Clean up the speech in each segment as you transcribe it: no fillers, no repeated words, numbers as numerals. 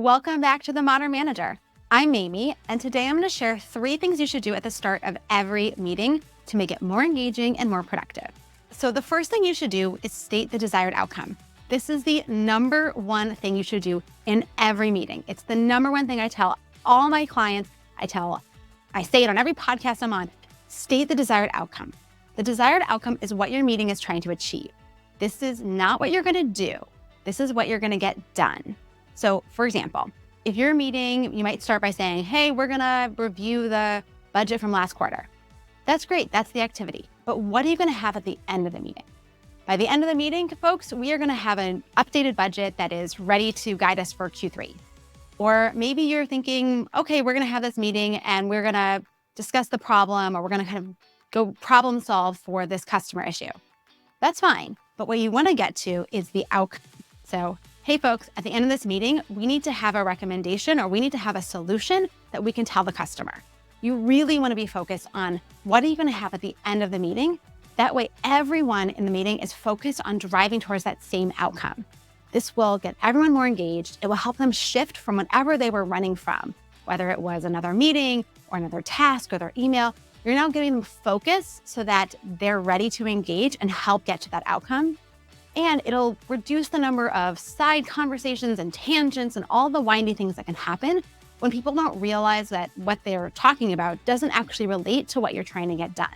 Welcome back to The Modern Manager. I'm Amy, and today I'm going to share 3 things you should do at the start of every meeting to make it more engaging and more productive. So the first thing you should do is state the desired outcome. This is the number one thing you should do in every meeting. It's the number one thing I tell all my clients. I say it on every podcast I'm on. State the desired outcome. The desired outcome is what your meeting is trying to achieve. This is not what you're going to do. This is what you're going to get done. So, for example, if you're meeting, you might start by saying, hey, we're going to review the budget from last quarter. That's great. That's the activity. But what are you going to have at the end of the meeting? By the end of the meeting, folks, we are going to have an updated budget that is ready to guide us for Q3. Or maybe you're thinking, okay, we're going to have this meeting and we're going to discuss the problem, or we're going to kind of go problem solve for this customer issue. That's fine. But what you want to get to is the outcome. So, hey folks, at the end of this meeting, we need to have a recommendation, or we need to have a solution that we can tell the customer. You really want to be focused on what are you going to have at the end of the meeting. That way, everyone in the meeting is focused on driving towards that same outcome. This will get everyone more engaged. It will help them shift from whatever they were running from, whether it was another meeting or another task or their email. You're now giving them focus so that they're ready to engage and help get to that outcome. And it'll reduce the number of side conversations and tangents and all the windy things that can happen when people don't realize that what they're talking about doesn't actually relate to what you're trying to get done.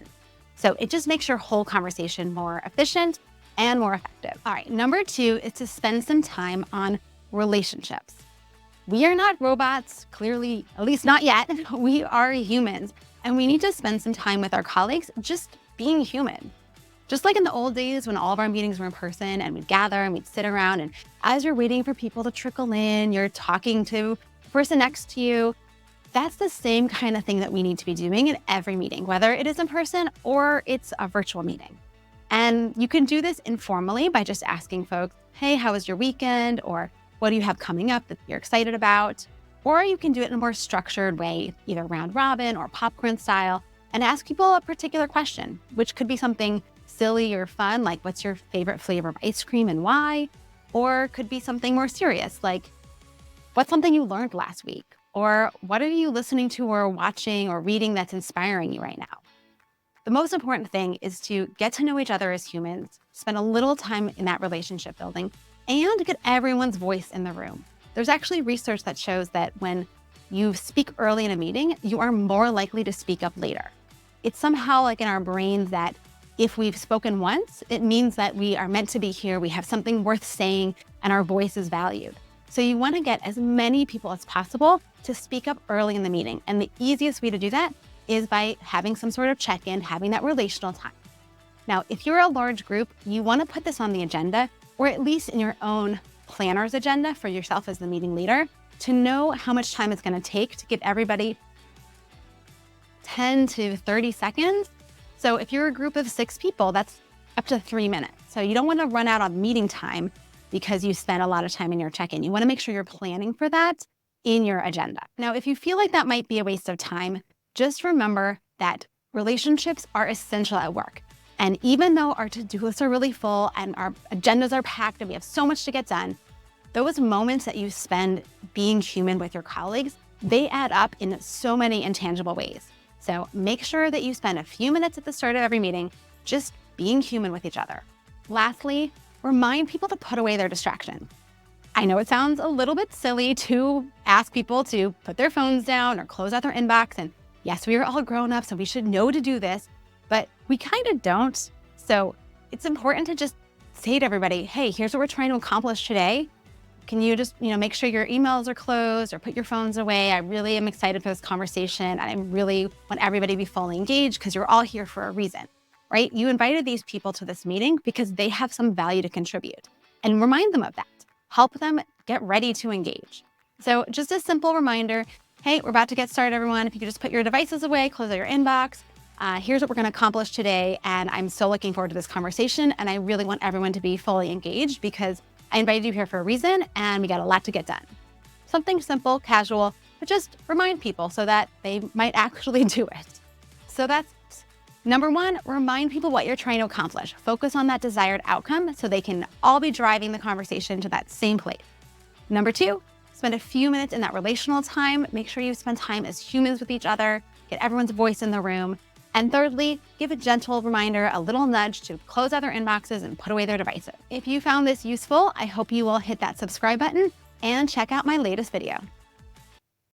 So it just makes your whole conversation more efficient and more effective. All right, number 2 is to spend some time on relationships. We are not robots, clearly, at least not yet. We are humans, and we need to spend some time with our colleagues just being human. Just like in the old days when all of our meetings were in person and we'd gather and we'd sit around, and as you're waiting for people to trickle in, you're talking to the person next to you. That's the same kind of thing that we need to be doing in every meeting, whether it is in person or it's a virtual meeting. And you can do this informally by just asking folks, hey, how was your weekend? Or what do you have coming up that you're excited about? Or you can do it in a more structured way, either round robin or popcorn style, and ask people a particular question, which could be something silly or fun, like what's your favorite flavor of ice cream and why? Or could be something more serious, like what's something you learned last week? Or what are you listening to or watching or reading that's inspiring you right now? The most important thing is to get to know each other as humans, spend a little time in that relationship building, and get everyone's voice in the room. There's actually research that shows that when you speak early in a meeting, you are more likely to speak up later. It's somehow like in our brains that if we've spoken once, it means that we are meant to be here, we have something worth saying, and our voice is valued. So you want to get as many people as possible to speak up early in the meeting. And the easiest way to do that is by having some sort of check-in, having that relational time. Now, if you're a large group, you want to put this on the agenda, or at least in your own planner's agenda for yourself as the meeting leader, to know how much time it's going to take to give everybody 10 to 30 seconds. So if you're a group of 6 people, that's up to 3 minutes. So you don't want to run out of meeting time because you spent a lot of time in your check-in. You want to make sure you're planning for that in your agenda. Now, if you feel like that might be a waste of time, just remember that relationships are essential at work. And even though our to-do lists are really full and our agendas are packed and we have so much to get done, those moments that you spend being human with your colleagues, they add up in so many intangible ways. So make sure that you spend a few minutes at the start of every meeting just being human with each other. Lastly, remind people to put away their distractions. I know it sounds a little bit silly to ask people to put their phones down or close out their inbox. And yes, we are all grown-ups, so we should know to do this, but we kind of don't. So it's important to just say to everybody, hey, here's what we're trying to accomplish today. Can you just, make sure your emails are closed or put your phones away? I really am excited for this conversation. I really want everybody to be fully engaged because you're all here for a reason, right? You invited these people to this meeting because they have some value to contribute, and remind them of that. Help them get ready to engage. So just a simple reminder, hey, we're about to get started, everyone. If you could just put your devices away, close out your inbox. Here's what we're going to accomplish today. And I'm so looking forward to this conversation. And I really want everyone to be fully engaged because I invited you here for a reason and we got a lot to get done. Something simple, casual, but just remind people so that they might actually do it. So that's number 1, remind people what you're trying to accomplish. Focus on that desired outcome so they can all be driving the conversation to that same place. Number 2, Spend a few minutes in that relational time. Make sure you spend time as humans with each other, get everyone's voice in the room. And thirdly, give a gentle reminder, a little nudge to close out their inboxes and put away their devices. If you found this useful, I hope you will hit that subscribe button and check out my latest video.